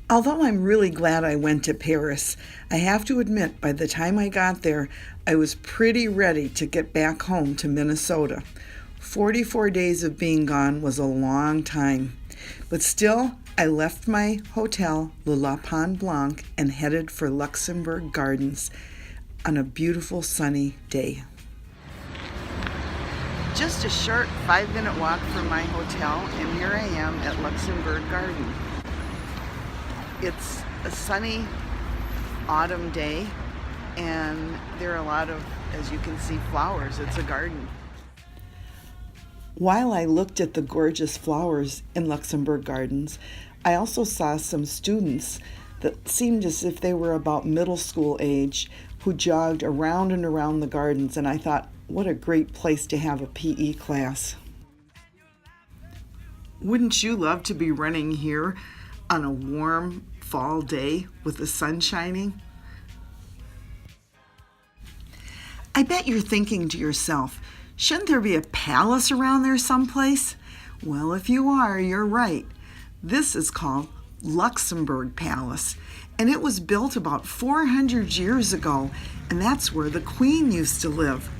Although I'm really glad I went to Paris, I have to admit by the time I got there, I was pretty ready to get back home to Minnesota. 44 days of being gone was a long time, but still, I left my hotel, Le Lapin Blanc, and headed for Luxembourg Gardens on a beautiful sunny day. Just a short 5-minute walk from my hotel, and here I am at Luxembourg Garden. It's a sunny autumn day, and there are a lot of, as you can see, flowers. It's a garden. While I looked at the gorgeous flowers in Luxembourg Gardens, I also saw some students that seemed as if they were about middle school age who jogged around and around the gardens, and I thought, what a great place to have a PE class. Wouldn't you love to be running here on a warm fall day with the sun shining? I bet you're thinking to yourself, shouldn't there be a palace around there someplace? Well, if you are, you're right. This is called Luxembourg Palace, and it was built about 400 years ago, and that's where the Queen used to live.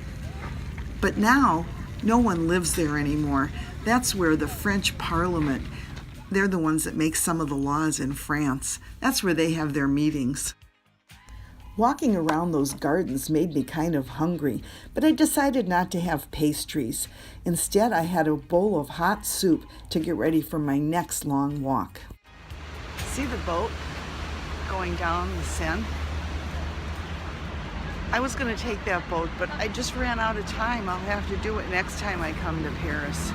But now, no one lives there anymore. That's where the French Parliament, they're the ones that make some of the laws in France. That's where they have their meetings. Walking around those gardens made me kind of hungry, but I decided not to have pastries. Instead, I had a bowl of hot soup to get ready for my next long walk. See the boat going down the Seine? I was going to take that boat, but I just ran out of time. I'll have to do it next time I come to Paris.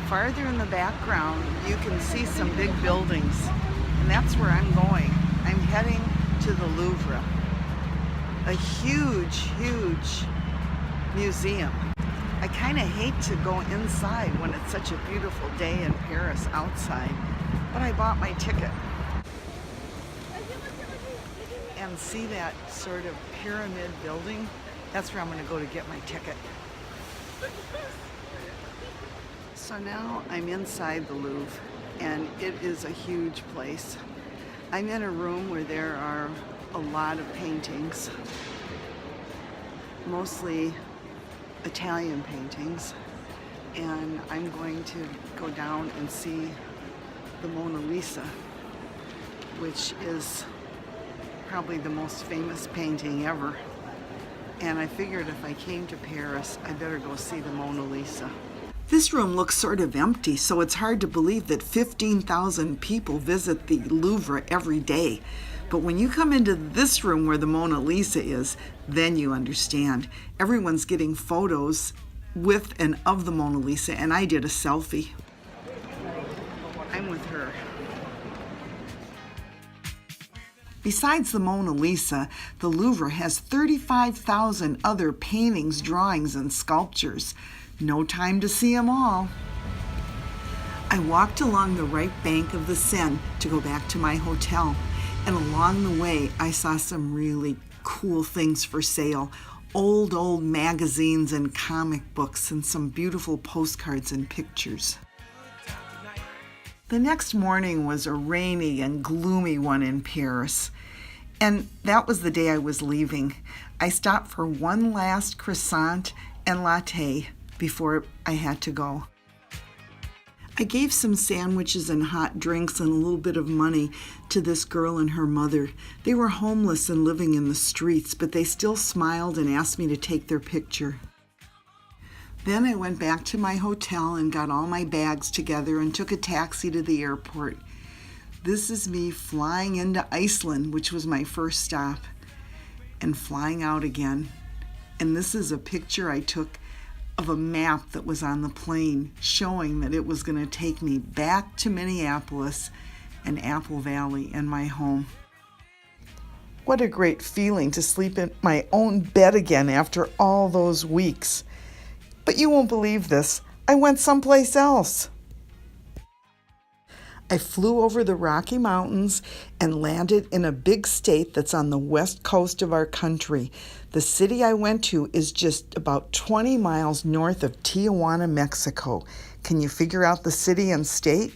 Farther in the background, you can see some big buildings, and that's where I'm going. I'm heading to the Louvre, a huge, huge museum. I kind of hate to go inside when it's such a beautiful day in Paris outside, but I bought my ticket. And see that sort of pyramid building? That's where I'm going to go to get my ticket. So now I'm inside the Louvre, and it is a huge place. I'm in a room where there are a lot of paintings, mostly Italian paintings, and I'm going to go down and see the Mona Lisa, which is probably the most famous painting ever. And I figured if I came to Paris, I better go see the Mona Lisa. This room looks sort of empty, so it's hard to believe that 15,000 people visit the Louvre every day. But when you come into this room where the Mona Lisa is, then you understand. Everyone's getting photos with and of the Mona Lisa, and I did a selfie. I'm with her. Besides the Mona Lisa, the Louvre has 35,000 other paintings, drawings, and sculptures. No time to see them all. I walked along the right bank of the Seine to go back to my hotel, and along the way I saw some really cool things for sale. Old magazines and comic books and some beautiful postcards and pictures. The next morning was a rainy and gloomy one in Paris, and that was the day I was leaving. I stopped for one last croissant and latte before I had to go. I gave some sandwiches and hot drinks and a little bit of money to this girl and her mother. They were homeless and living in the streets, but they still smiled and asked me to take their picture. Then I went back to my hotel and got all my bags together and took a taxi to the airport. This is me flying into Iceland, which was my first stop, and flying out again. And this is a picture I took of a map that was on the plane showing that it was going to take me back to Minneapolis and Apple Valley and my home. What a great feeling to sleep in my own bed again after all those weeks. But you won't believe this. I went someplace else. I flew over the Rocky Mountains and landed in a big state that's on the west coast of our country. The city I went to is just about 20 miles north of Tijuana, Mexico. Can you figure out the city and state?